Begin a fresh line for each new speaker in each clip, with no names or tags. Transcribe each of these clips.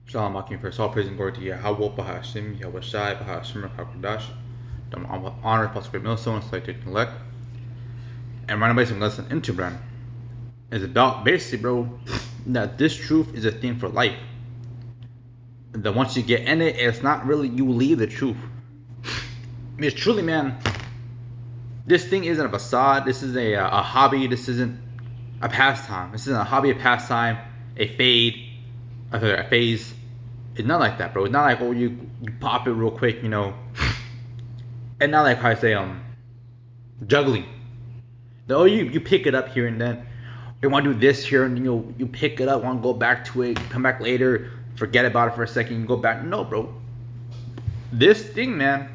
Shalom Akim, first all praise and glory to Yahweh, Bahashim, Yahweh Shai, Bahashim, Hakodash, the honor, possible millstone, selected elect. And right now, basically, lesson into brand is about basically, bro, that this truth is a thing for life. That once you get in it, it's not really you leave the truth. Because truly, man, this thing isn't a facade. This is a hobby. This isn't a pastime. This isn't a hobby, a pastime, a phase. It's not like that, bro. It's not like, oh, you pop it real quick, you know. And not like how I say juggling. Oh, you pick it up here and then. You want to do this here and you pick it up, want to go back to it, come back later, forget about it for a second, you go back. No, bro. This thing, man,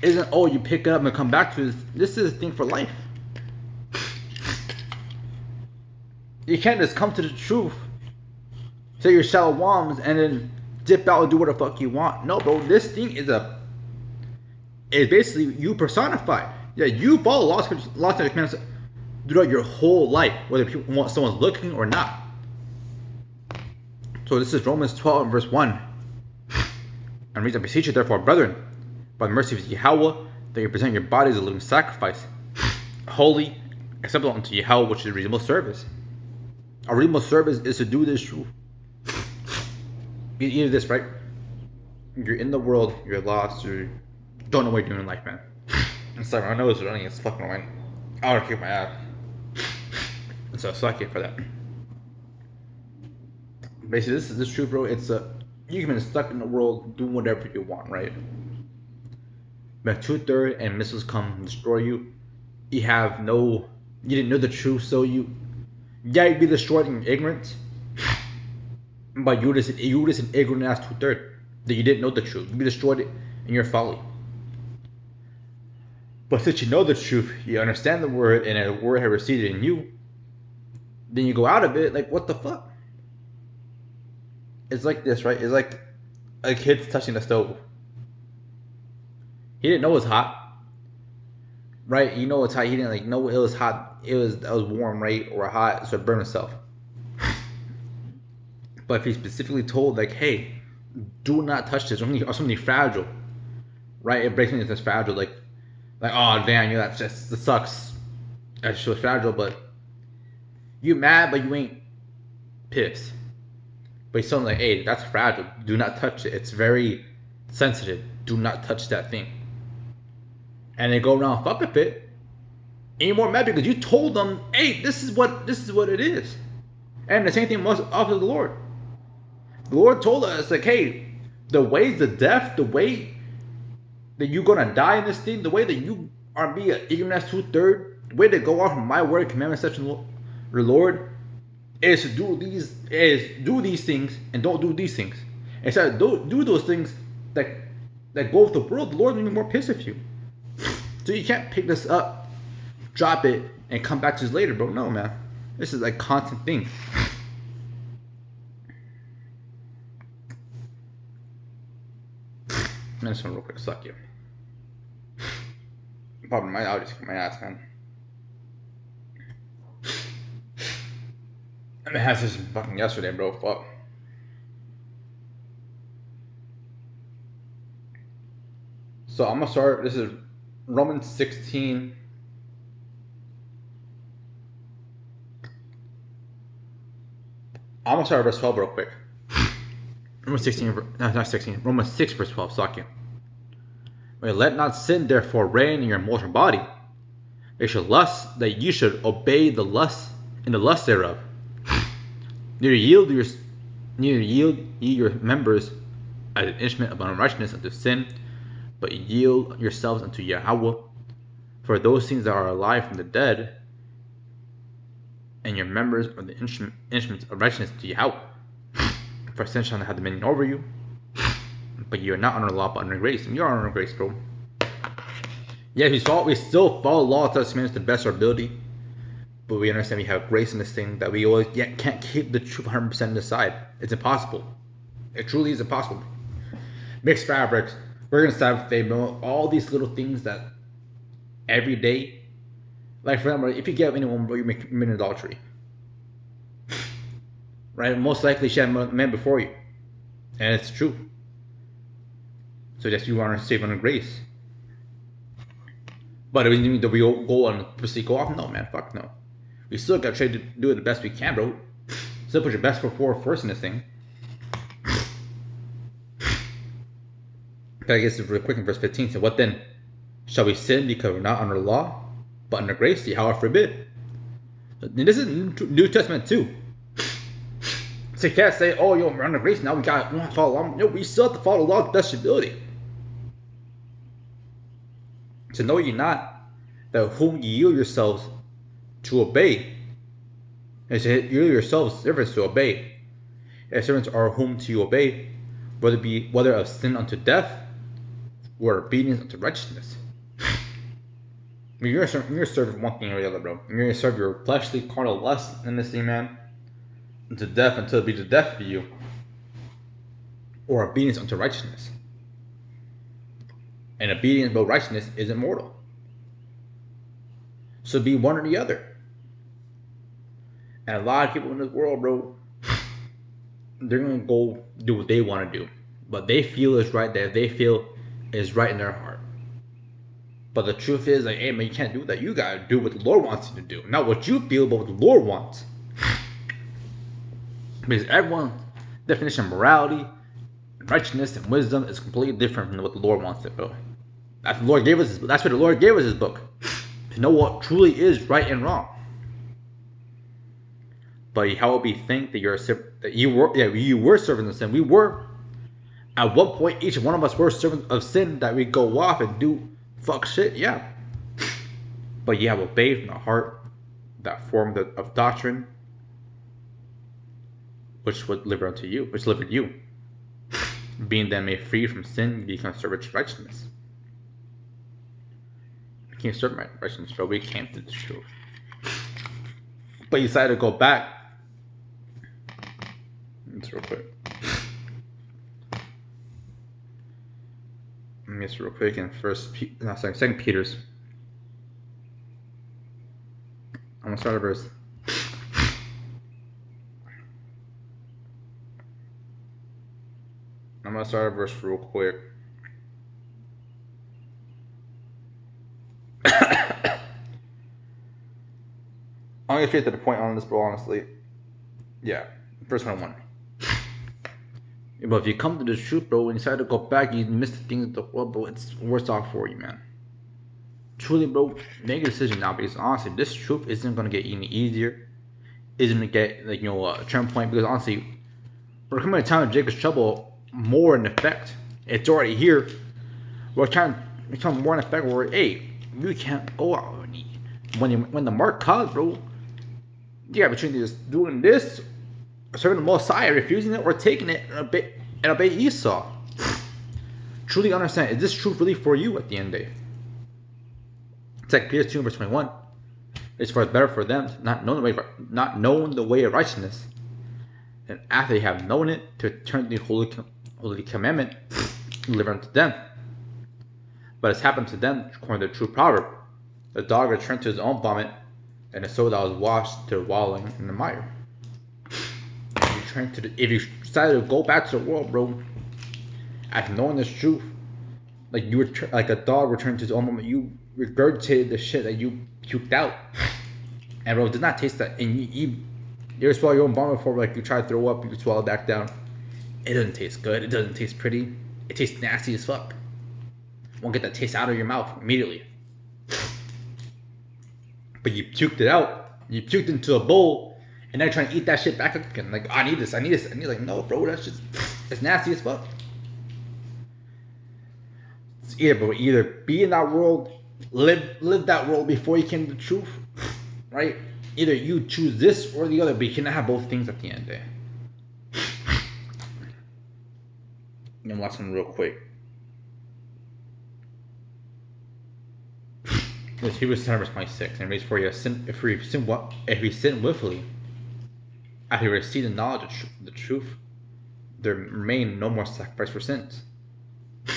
isn't, oh, you pick it up and come back to this. This is a thing for life. You can't just come to the truth, say your shalawams, and then dip out and do what the fuck you want. No, bro. This thing is basically you personified. Yeah, you follow laws and commandments throughout your whole life, whether people want someone's looking or not. So this is Romans 12 and verse 1. And reads, I beseech you, therefore, brethren, by the mercy of Yahweh, that you present your bodies a living sacrifice, holy, acceptable unto Yahweh, which is a reasonable service. A reasonable service is to do this truth. Either this, right? You're in the world, you're lost, you don't know what you're doing in life, man. I'm sorry, my nose is running, it's fucking annoying. I want to kick my ass. So suck it for that. Basically, this is truth, bro. It's you can be stuck in the world doing whatever you want, right? But 2/3 and missiles come and destroy you. You didn't know the truth, so you'd be destroyed in ignorance. But you just an ignorant ass 2/3 that you didn't know the truth. You'd be destroyed in your folly. But since you know the truth, you understand the word, and the word has receded in you, then you go out of it like, what the fuck? It's like this, right? It's like a kid touching the stove. He didn't know it was hot, right? You know it's hot. He didn't know it was hot. It was warm, right, or hot, so it burned himself. But if he's specifically told, like, hey, do not touch this, or something fragile, right? It breaks me into this fragile, like, oh damn, that sucks. That's so fragile, but you mad, but you ain't pissed. But he's telling like, hey, that's fragile. Do not touch it. It's very sensitive. Do not touch that thing. And they go around fuck with it. And you're more mad because you told them, hey, this is what it is. And the same thing was of the Lord. The Lord told us, like, hey, the ways of death, the way that you're gonna die in this thing, the way that you are be an ignorant 2/3, the way to go off from my word, commandment, such the Lord, is to do these things and don't do these things. Instead of do those things that go with the world, the Lord will be more pissed at you. So you can't pick this up, drop it, and come back to this later, bro. No, man. This is like constant thing. Man, this one real quick, suck you. Probably my allergies for my ass, man. I mean, I had this fucking yesterday, bro. Fuck. So I'm gonna start. This is Romans 16. I'm gonna start verse 12 real quick. Romans 16, not 16. Romans 6 verse 12. Suck you. Wait, let not sin therefore reign in your mortal body. They should lust, that you should obey the lust in the lust thereof. Neither yield ye your members as an instrument of unrighteousness unto sin, but yield yourselves unto Yahweh. For those things that are alive from the dead, and your members are the instruments of righteousness to Yahweh. For sin shall not have dominion over you, but you are not under law but under grace. And you are under grace, bro. Yeah, we still follow law to the best of our ability. But we understand we have grace in this thing that we always can't keep the truth 100% aside. It's impossible. It truly is impossible. Mixed fabrics, we're gonna start with all these little things that every day, like for example, if you get anyone, bro, you make adultery. right? Most likely she had men before you, and it's true. So just you want to save on grace. But do we need to go and purposely go off? No, man, fuck no. We still gotta try to do it the best we can, bro. Still put your best foot forward first in this thing. But I guess it's real quick in verse 15. So what then? Shall we sin because we're not under law, but under grace? See, how I forbid. And this is New Testament too. So you can't say, oh, yo, we're under grace now. We gotta follow law. No, we still have to follow the law to the best ability. So know ye not that whom ye yield yourselves to obey, and to yield yourselves servants to obey, as servants are whom to you obey, whether of sin unto death, or obedience unto righteousness. You're serving one thing or the other, bro. You're gonna serve your fleshly carnal lust in this thing, man, unto death, until it be the death for you, or obedience unto righteousness. And obedience but righteousness is immortal. So be one or the other. And a lot of people in this world, bro, they're gonna go do what they want to do, but they feel is right, that they feel is right in their heart. But the truth is, like, hey man, you can't do that. You gotta do what the Lord wants you to do, not what you feel, but what the Lord wants. Because everyone's definition of morality, righteousness, and wisdom is completely different from what the Lord wants it, bro. That's what the Lord gave us. That's what the Lord gave us His book, to know what truly is right and wrong. But how would we think that you were servants of sin? We were. At one point, each one of us were servants of sin, that we go off and do fuck shit, yeah. But you have obeyed from the heart that form of doctrine, which would deliver unto you, which delivered you. Being then made free from sin, you become servants of righteousness. We can't serve righteousness, bro. We can't do the truth. But you decided to go back. Let's real quick. Just real quick in Second Peter's. I'm gonna start at verse. I'm gonna start a verse real quick. I'm gonna get straight to the point on this, bro. Honestly, yeah. Verse 1. But if you come to the truth, bro, and you decide to go back, you miss the things of the world, bro. It's worse off for you, man. Truly, bro, make a decision now, because honestly, this truth isn't gonna get any easier. Isn't gonna get a turn point, because honestly, we're coming to a time of Jacob's trouble more in effect. It's already here. We're trying to become more in effect where, hey, you can't go out when the mark comes, bro. You got between just doing this, serving the Messiah, refusing it, or taking it and obey Esau. Truly understand, is this truth really for you at the end of the day? It's like Peter 2 verse 21. It's for better for them not knowing the way of righteousness, and after they have known it, to turn the holy commandment delivered unto them. But it's happened to them according to the true proverb: the dog returned to his own vomit, and the soul that was washed to wallowing in the mire. If you decided to go back to the world, bro, after knowing this truth, like like a dog returned to his own vomit, you regurgitated the shit that you puked out, and bro, it did not taste that. And you swallow your own vomit before, like you try to throw up, you swallow it back down. It doesn't taste good. It doesn't taste pretty. It tastes nasty as fuck. Won't get that taste out of your mouth immediately. But you puked it out. You puked into a bowl, and now you're trying to eat that shit back again. Like, oh, I need this. And you're like, no, bro, that's just, it's nasty as fuck. It's either be in that world, live that world before you came to the truth, right? Either you choose this or the other, but you cannot have both things at the end of the day. I'm gonna watch one real quick. It's Hebrews 10 verse 26, and reads, for you if we sin willfully, after we receive the knowledge of the truth, there remain no more sacrifice for sins. If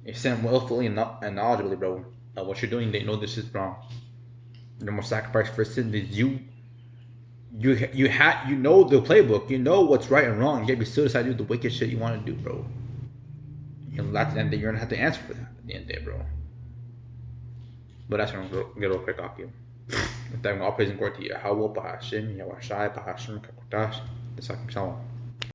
you sin willfully and knowledgeably, bro, what you're doing, they know this is wrong. No more sacrifice for sins. You you know the playbook. You know what's right and wrong. Yet you still decide to do the wicked shit you want to do, bro. You know, at the end, you're gonna have to answer for that at the end of the day, bro. But that's gonna get real quick off you. Então, all praise and glory to Yahweh, Bahashim, Yahweh Shai, Bahashim, Kakotash, the Sakim Shalom.